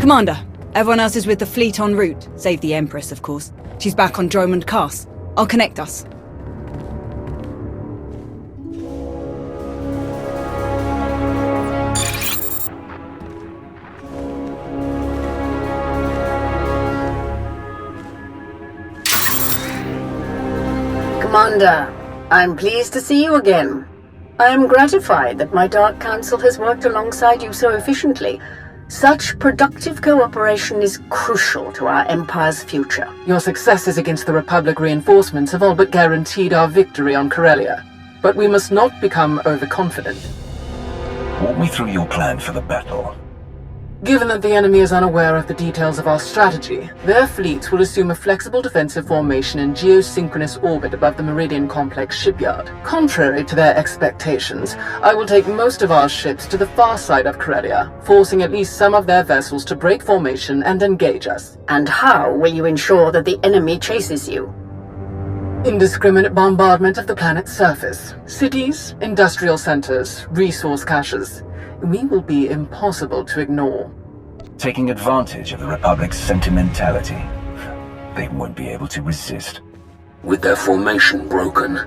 Commander, everyone else is with the fleet en route, save the Empress, of course. She's back on Dromund Cass. I'll connect us. Commander, I'm pleased to see you again. I am gratified that my Dark Council has worked alongside you so efficiently. Such productive cooperation is crucial to our Empire's future. Your successes against the Republic reinforcements have all but guaranteed our victory on Corellia. But we must not become overconfident. Walk me through your plan for the battle. Given that the enemy is unaware of the details of our strategy, their fleets will assume a flexible defensive formation in geosynchronous orbit above the Meridian Complex shipyard. Contrary to their expectations, I will take most of our ships to the far side of Corellia, forcing at least some of their vessels to break formation and engage us. And how will you ensure that the enemy chases you? Indiscriminate bombardment of the planet's surface. Cities, industrial centers, resource caches. We will be impossible to ignore. Taking advantage of the Republic's sentimentality. They won't be able to resist. With their formation broken,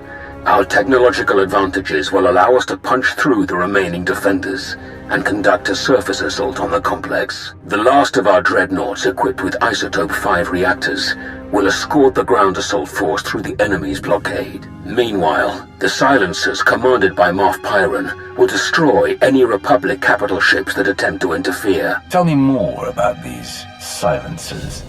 our technological advantages will allow us to punch through the remaining defenders and conduct a surface assault on the complex. The last of our dreadnoughts equipped with Isotope 5 reactors will escort the ground assault force through the enemy's blockade. Meanwhile, the silencers commanded by Moff Pyron will destroy any Republic capital ships that attempt to interfere. Tell me more about these silencers.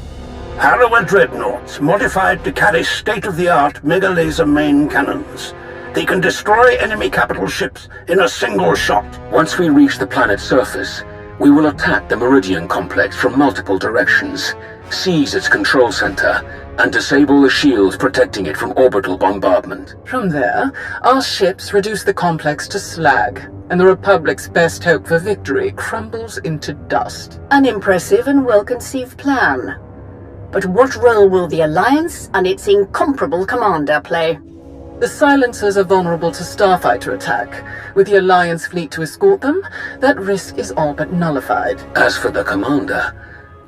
Harrower dreadnoughts, modified to carry state-of-the-art mega-laser main cannons. They can destroy enemy capital ships in a single shot. Once we reach the planet's surface, we will attack the Meridian Complex from multiple directions, seize its control center, and disable the shields protecting it from orbital bombardment. From there, our ships reduce the complex to slag, and the Republic's best hope for victory crumbles into dust. An impressive and well-conceived plan. But what role will the Alliance and its incomparable commander play? The silencers are vulnerable to starfighter attack. With the Alliance fleet to escort them, that risk is all but nullified. As for the commander,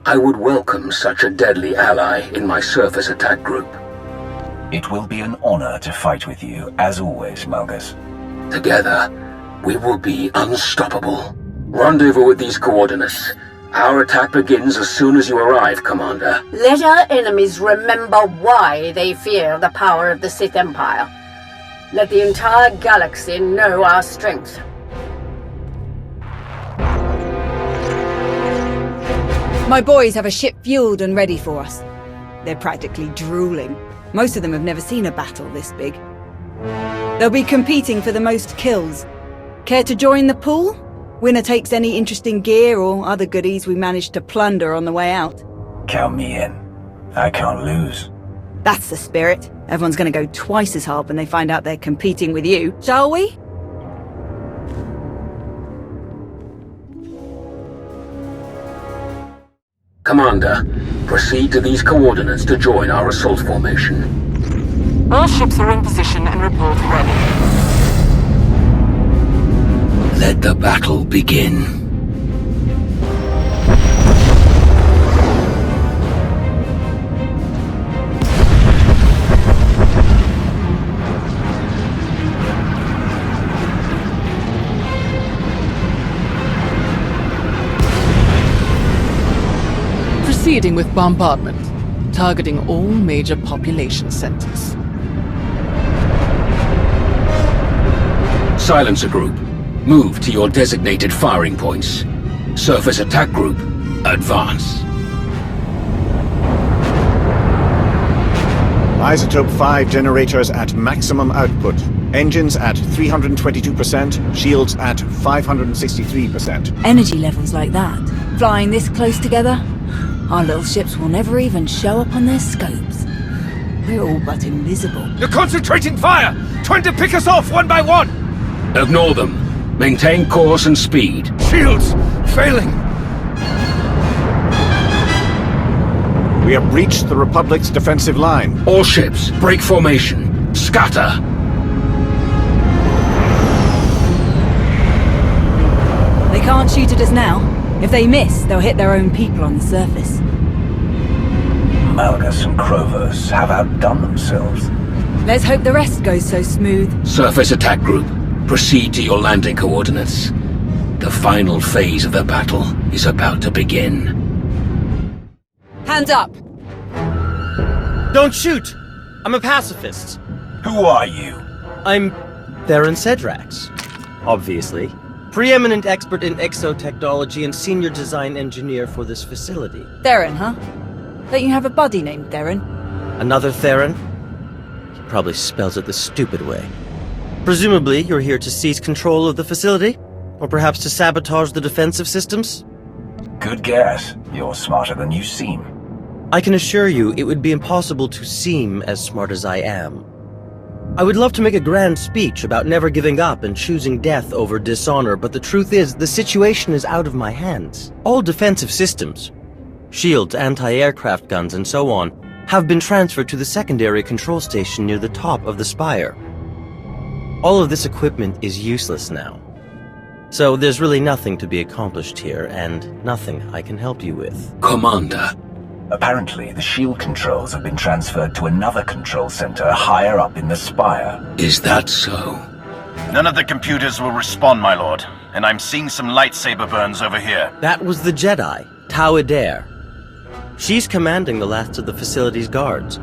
I would welcome such a deadly ally in my surface attack group. It will be an honor to fight with you, as always, Malgus. Together, we will be unstoppable. Rendezvous with these coordinates. Our attack begins as soon as you arrive, Commander. Let our enemies remember why they fear the power of the Sith Empire. Let the entire galaxy know our strength. My boys have a ship fueled and ready for us. They're practically drooling. Most of them have never seen a battle this big. They'll be competing for the most kills. Care to join the pool? Winner takes any interesting gear or other goodies we managed to plunder on the way out. Count me in. I can't lose. That's the spirit. Everyone's gonna go twice as hard when they find out they're competing with you, shall we? Commander, proceed to these coordinates to join our assault formation. All ships are in position and report ready. Let the battle begin. Proceeding with bombardment, targeting all major population centers. Silencer Group, move to your designated firing points. Surface Attack Group, advance. Isotope 5 generators at maximum output. Engines at 322%, shields at 563%. Energy levels like that, flying this close together, our little ships will never even show up on their scopes. We're all but invisible. You're concentrating fire! Trying to pick us off one by one! Ignore them. Maintain course and speed. Shields! Failing! We have breached the Republic's defensive line. All ships, break formation. Scatter! They can't shoot at us now. If they miss, they'll hit their own people on the surface. Malgus and Krovos have outdone themselves. Let's hope the rest goes so smooth. Surface attack group, proceed to your landing coordinates. The final phase of the battle is about to begin. Hands up! Don't shoot! I'm a pacifist. Who are you? I'm Theron Cedrax, obviously. Preeminent expert in exotechnology and senior design engineer for this facility. Theron, huh? Don't you have a buddy named Theron? Another Theron? He probably spells it the stupid way. Presumably, you're here to seize control of the facility? Or perhaps to sabotage the defensive systems? Good guess. You're smarter than you seem. I can assure you it would be impossible to seem as smart as I am. I would love to make a grand speech about never giving up and choosing death over dishonor, but the truth is, the situation is out of my hands. All defensive systems, shields, anti-aircraft guns, and so on, have been transferred to the secondary control station near the top of the spire. All of this equipment is useless now. So there's really nothing to be accomplished here, and nothing I can help you with. Commander. Apparently, the shield controls have been transferred to another control center higher up in the spire. Is that so? None of the computers will respond, my lord, and I'm seeing some lightsaber burns over here. That was the Jedi, Tau Adair. She's commanding the last of the facility's guards.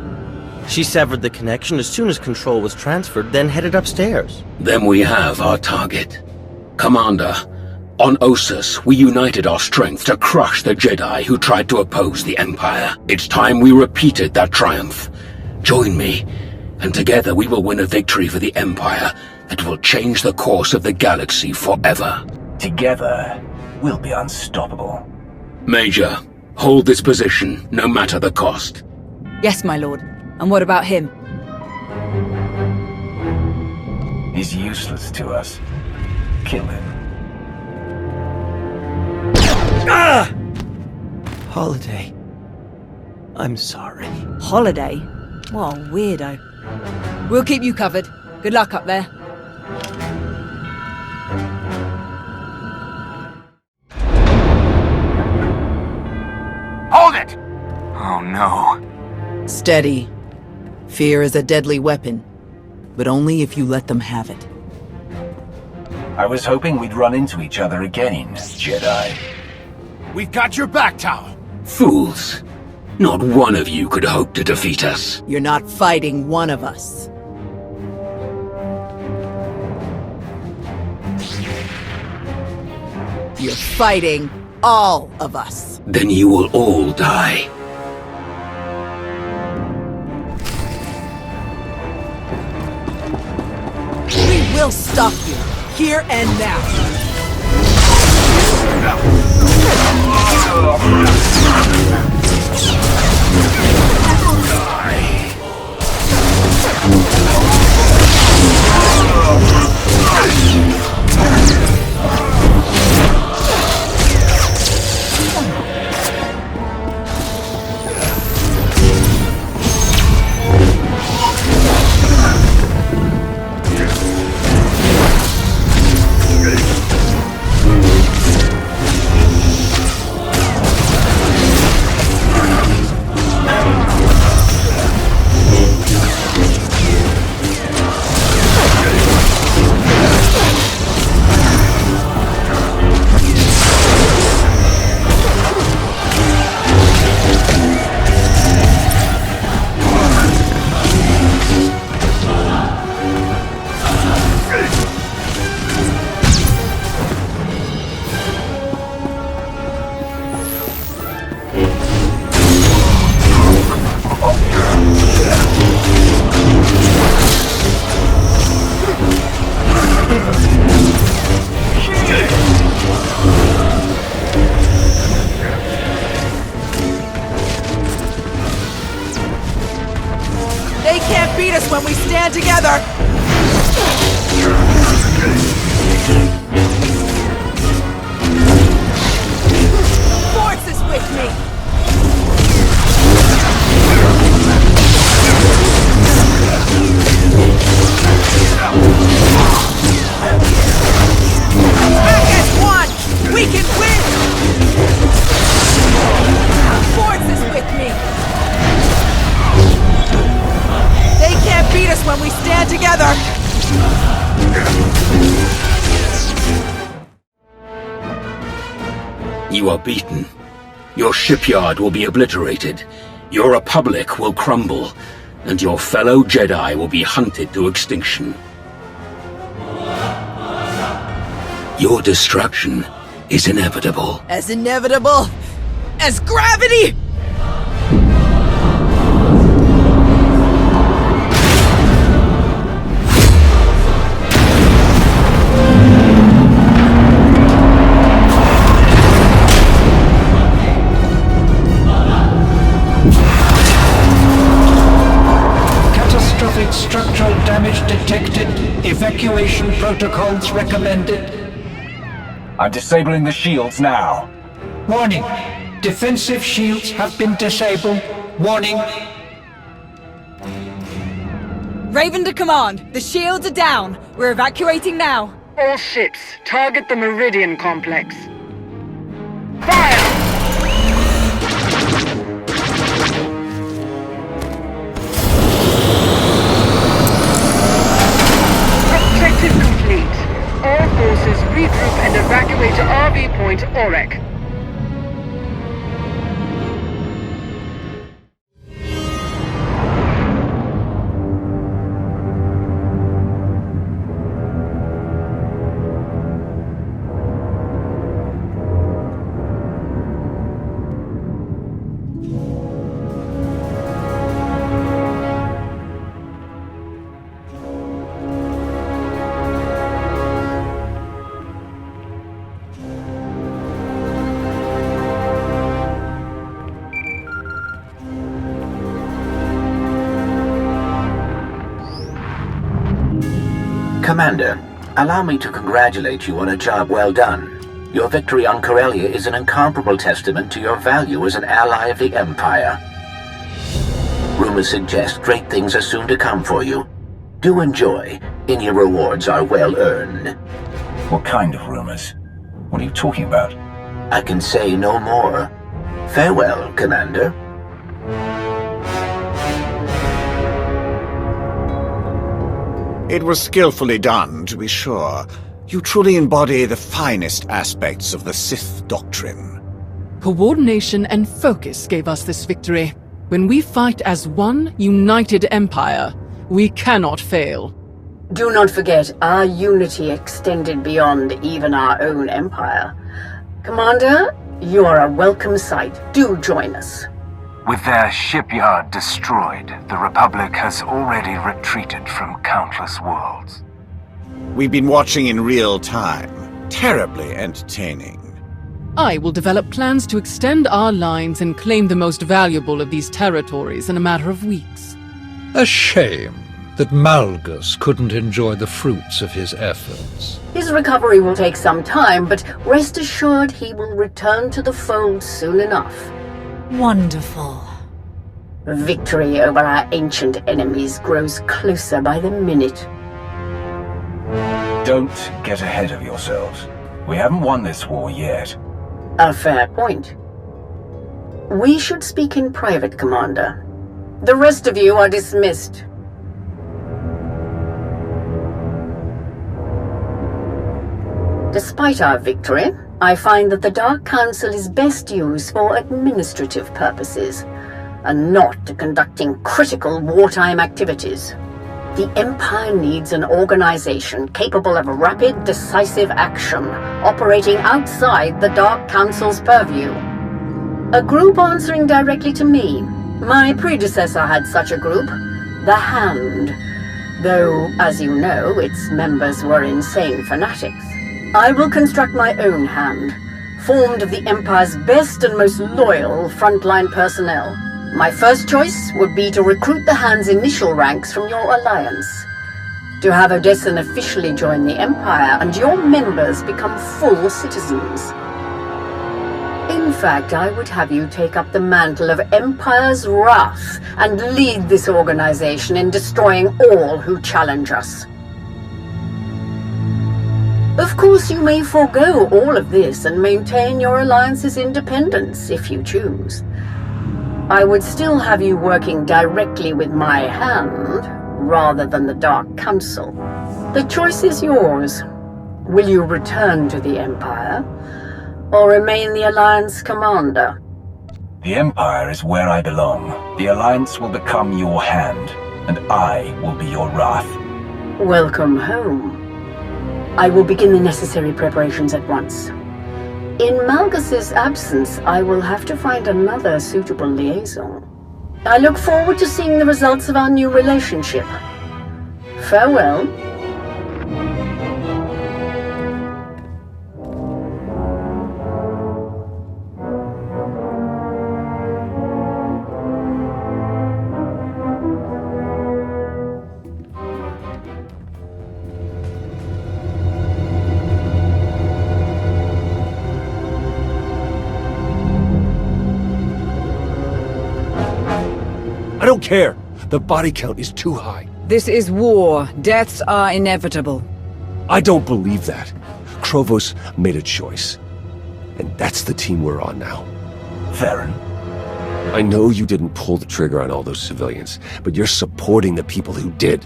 She severed the connection as soon as control was transferred, then headed upstairs. Then we have our target. Commander, on Ossus, we united our strength to crush the Jedi who tried to oppose the Empire. It's time we repeated that triumph. Join me, and together we will win a victory for the Empire that will change the course of the galaxy forever. Together, we'll be unstoppable. Major, hold this position, no matter the cost. Yes, my lord. And what about him? He's useless to us. Kill him. Ah! Holiday. I'm sorry. Holiday? What a weirdo. We'll keep you covered. Good luck up there. Hold it! Oh no. Steady. Fear is a deadly weapon, but only if you let them have it. I was hoping we'd run into each other again, Jedi. We've got your back, Tau. Fools. Not one of you could hope to defeat us. You're not fighting one of us. You're fighting all of us. Then you will all die. We will stop you, here and now. You are beaten. Your shipyard will be obliterated. Your Republic will crumble. And your fellow Jedi will be hunted to extinction. Your destruction is inevitable. As inevitable as gravity! Catastrophic structural damage detected. Evacuation protocols recommended. I'm disabling the shields now. Warning. Defensive shields have been disabled. Warning. Raven to command. The shields are down. We're evacuating now. All ships, target the Meridian Complex. Fire! Objective complete. All forces regroup and evacuate to RV Point Orek. Commander, allow me to congratulate you on a job well done. Your victory on Corellia is an incomparable testament to your value as an ally of the Empire. Rumors suggest great things are soon to come for you. Do enjoy. Any rewards are well earned. What kind of rumors? What are you talking about? I can say no more. Farewell, Commander. It was skillfully done, to be sure. You truly embody the finest aspects of the Sith doctrine. Coordination and focus gave us this victory. When we fight as one united empire, we cannot fail. Do not forget, our unity extended beyond even our own empire. Commander, you are a welcome sight. Do join us. With their shipyard destroyed, the Republic has already retreated from countless worlds. We've been watching in real time. Terribly entertaining. I will develop plans to extend our lines and claim the most valuable of these territories in a matter of weeks. A shame that Malgus couldn't enjoy the fruits of his efforts. His recovery will take some time, but rest assured he will return to the fold soon enough. Wonderful. Victory over our ancient enemies grows closer by the minute. Don't get ahead of yourselves. We haven't won this war yet. A fair point. We should speak in private, Commander. The rest of you are dismissed. Despite our victory, I find that the Dark Council is best used for administrative purposes, and not to conducting critical wartime activities. The Empire needs an organization capable of rapid, decisive action, operating outside the Dark Council's purview. A group answering directly to me. My predecessor had such a group, the Hand, though, as you know, its members were insane fanatics. I will construct my own Hand, formed of the Empire's best and most loyal frontline personnel. My first choice would be to recruit the Hand's initial ranks from your alliance, to have Odessen officially join the Empire and your members become full citizens. In fact, I would have you take up the mantle of Empire's Wrath and lead this organization in destroying all who challenge us. Of course, you may forego all of this and maintain your alliance's independence if you choose. I would still have you working directly with my Hand, rather than the Dark Council. The choice is yours. Will you return to the Empire, or remain the Alliance commander? The Empire is where I belong. The Alliance will become your hand, and I will be your wrath. Welcome home. I will begin the necessary preparations at once. In Malgus's absence, I will have to find another suitable liaison. I look forward to seeing the results of our new relationship. Farewell. I don't care. The body count is too high. This is war. Deaths are inevitable. I don't believe that. Krovos made a choice. And that's the team we're on now. Farron. I know you didn't pull the trigger on all those civilians, but you're supporting the people who did.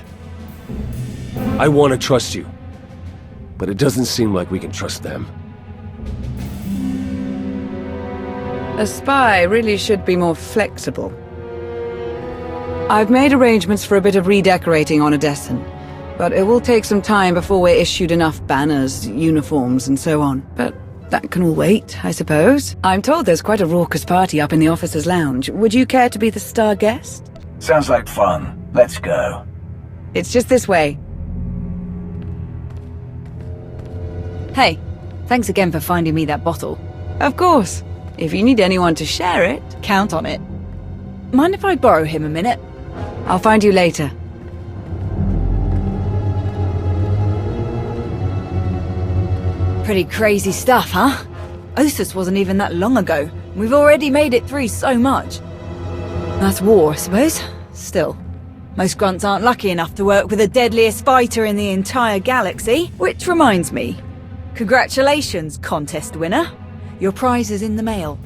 I want to trust you. But it doesn't seem like we can trust them. A spy really should be more flexible. I've made arrangements for a bit of redecorating on Odessen, but it will take some time before we're issued enough banners, uniforms, and so on. But that can all wait, I suppose. I'm told there's quite a raucous party up in the officers' lounge. Would you care to be the star guest? Sounds like fun. Let's go. It's just this way. Hey, thanks again for finding me that bottle. Of course. If you need anyone to share it, count on it. Mind if I borrow him a minute? I'll find you later. Pretty crazy stuff, huh? Ossus wasn't even that long ago. We've already made it through so much. That's war, I suppose. Still, most grunts aren't lucky enough to work with the deadliest fighter in the entire galaxy. Which reminds me, congratulations, contest winner. Your prize is in the mail.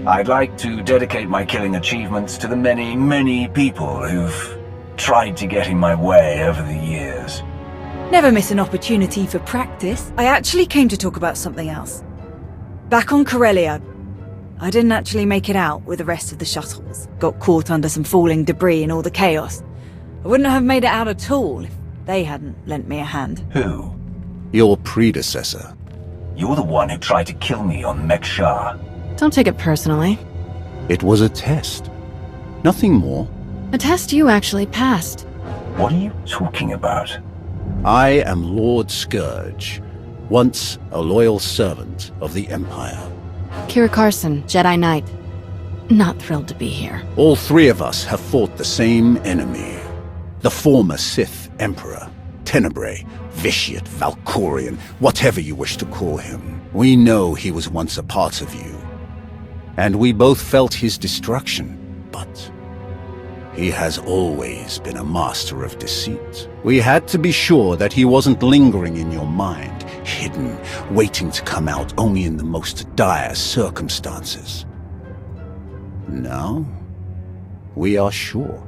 I'd like to dedicate my killing achievements to the many, many people who've tried to get in my way over the years. Never miss an opportunity for practice. I actually came to talk about something else. Back on Corellia, I didn't actually make it out with the rest of the shuttles. Got caught under some falling debris and all the chaos. I wouldn't have made it out at all if they hadn't lent me a hand. Who? Your predecessor. You're the one who tried to kill me on Mek-Shar. Don't take it personally. It was a test. Nothing more. A test you actually passed. What are you talking about? I am Lord Scourge, once a loyal servant of the Empire. Kira Carson, Jedi Knight. Not thrilled to be here. All three of us have fought the same enemy. The former Sith Emperor, Tenebrae, Vitiate, Valkorian, whatever you wish to call him. We know he was once a part of you. And we both felt his destruction, but he has always been a master of deceit. We had to be sure that he wasn't lingering in your mind, hidden, waiting to come out only in the most dire circumstances. Now, we are sure.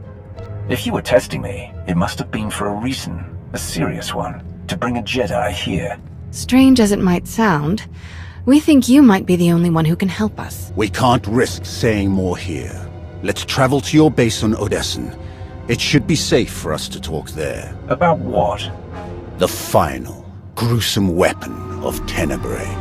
If you were testing me, it must have been for a reason, a serious one, to bring a Jedi here. Strange as it might sound, we think you might be the only one who can help us. We can't risk saying more here. Let's travel to your base on Odessen. It should be safe for us to talk there. About what? The final, gruesome weapon of Tenebrae.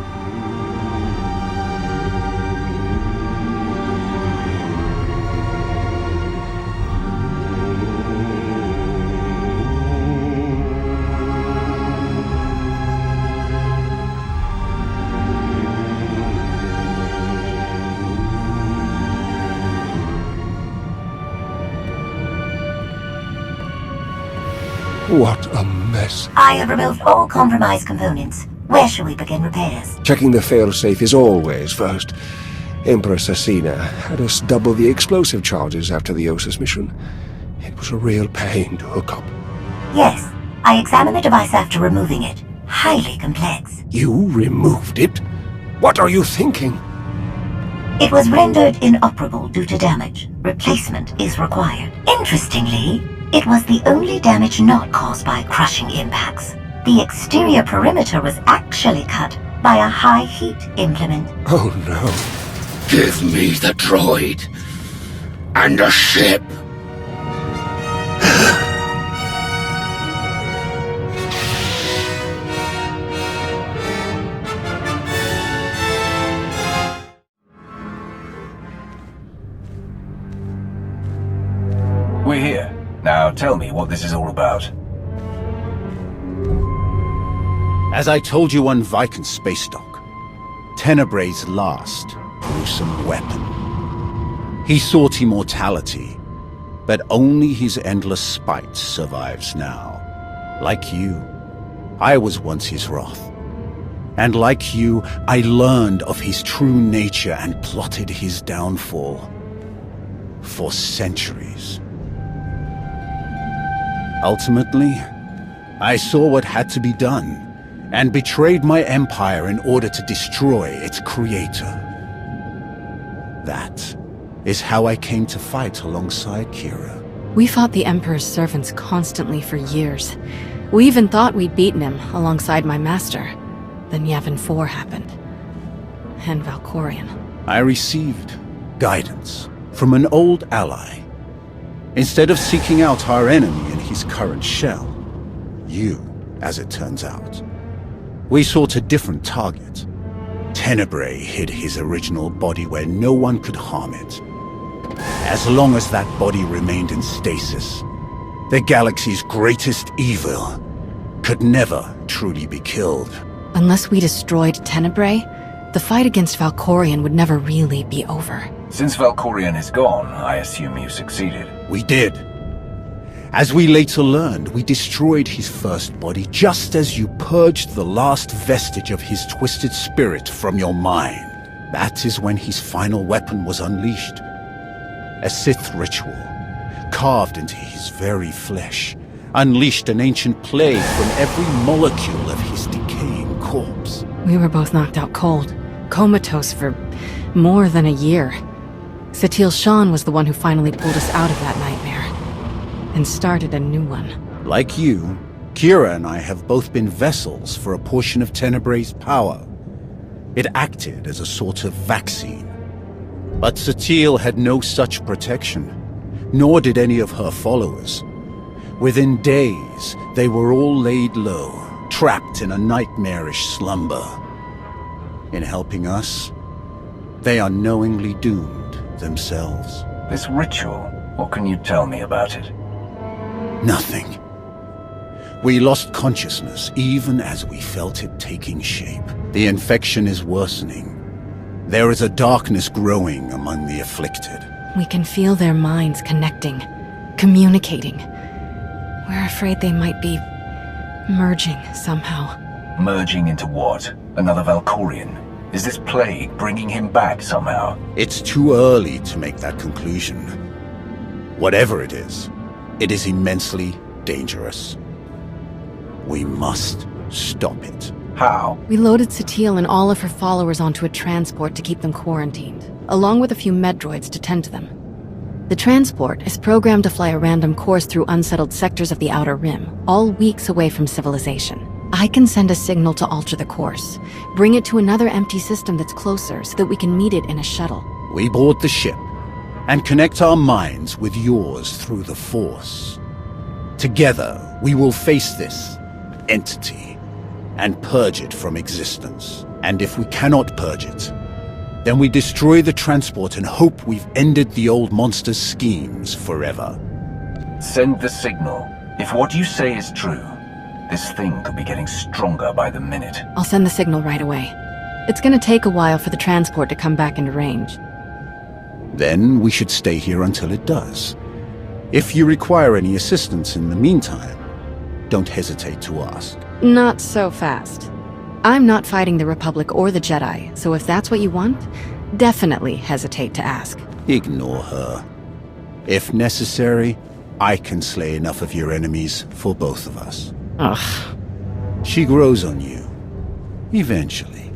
What a mess. I have removed all compromised components. Where shall we begin repairs? Checking the failsafe is always first. Empress Asina had us double the explosive charges after the Ossus mission. It was a real pain to hook up. Yes, I examined the device after removing it. Highly complex. You removed it? What are you thinking? It was rendered inoperable due to damage. Replacement is required. Interestingly, it was the only damage not caused by crushing impacts. The exterior perimeter was actually cut, by a high-heat implement. Oh no. Give me the droid. And a ship. We're here. Now tell me what this is all about. As I told you on Viken Space Dock, Tenebray's last gruesome weapon. He sought immortality, but only his endless spite survives now. Like you, I was once his wrath. And like you, I learned of his true nature and plotted his downfall. For centuries. Ultimately, I saw what had to be done, and betrayed my empire in order to destroy its creator. That is how I came to fight alongside Kira. We fought the Emperor's servants constantly for years. We even thought we'd beaten him alongside my master. Then Yavin 4 happened. And Valkorion. I received guidance from an old ally. Instead of seeking out our enemy in his current shell, you, as it turns out, we sought a different target. Tenebray hid his original body where no one could harm it. As long as that body remained in stasis, the galaxy's greatest evil could never truly be killed. Unless we destroyed Tenebray, the fight against Valkorion would never really be over. Since Valkorion is gone, I assume you succeeded. We did. As we later learned, we destroyed his first body just as you purged the last vestige of his twisted spirit from your mind. That is when his final weapon was unleashed. A Sith ritual, carved into his very flesh, unleashed an ancient plague from every molecule of his decaying corpse. We were both knocked out cold, comatose for more than a year. Satil Shan was the one who finally pulled us out of that nightmare, and started a new one. Like you, Kira and I have both been vessels for a portion of Tenebray's power. It acted as a sort of vaccine. But Satil had no such protection, nor did any of her followers. Within days, they were all laid low, trapped in a nightmarish slumber. In helping us, they are knowingly doomed themselves. This ritual, what can you tell me about it? Nothing. We lost consciousness even as we felt it taking shape. The infection is worsening. There is a darkness growing among the afflicted. We can feel their minds connecting, communicating. We're afraid they might be merging somehow. Merging into what? Another Valkorion? Is this plague bringing him back somehow? It's too early to make that conclusion. Whatever it is immensely dangerous. We must stop it. How? We loaded Satil and all of her followers onto a transport to keep them quarantined, along with a few medroids to tend to them. The transport is programmed to fly a random course through unsettled sectors of the Outer Rim, all weeks away from civilization. I can send a signal to alter the course, bring it to another empty system that's closer so that we can meet it in a shuttle. We board the ship and connect our minds with yours through the Force. Together, we will face this entity and purge it from existence. And if we cannot purge it, then we destroy the transport and hope we've ended the old monster's schemes forever. Send the signal. If what you say is true, this thing could be getting stronger by the minute. I'll send the signal right away. It's gonna take a while for the transport to come back into range. Then we should stay here until it does. If you require any assistance in the meantime, don't hesitate to ask. Not so fast. I'm not fighting the Republic or the Jedi, so if that's what you want, definitely hesitate to ask. Ignore her. If necessary, I can slay enough of your enemies for both of us. Ugh. She grows on you. Eventually.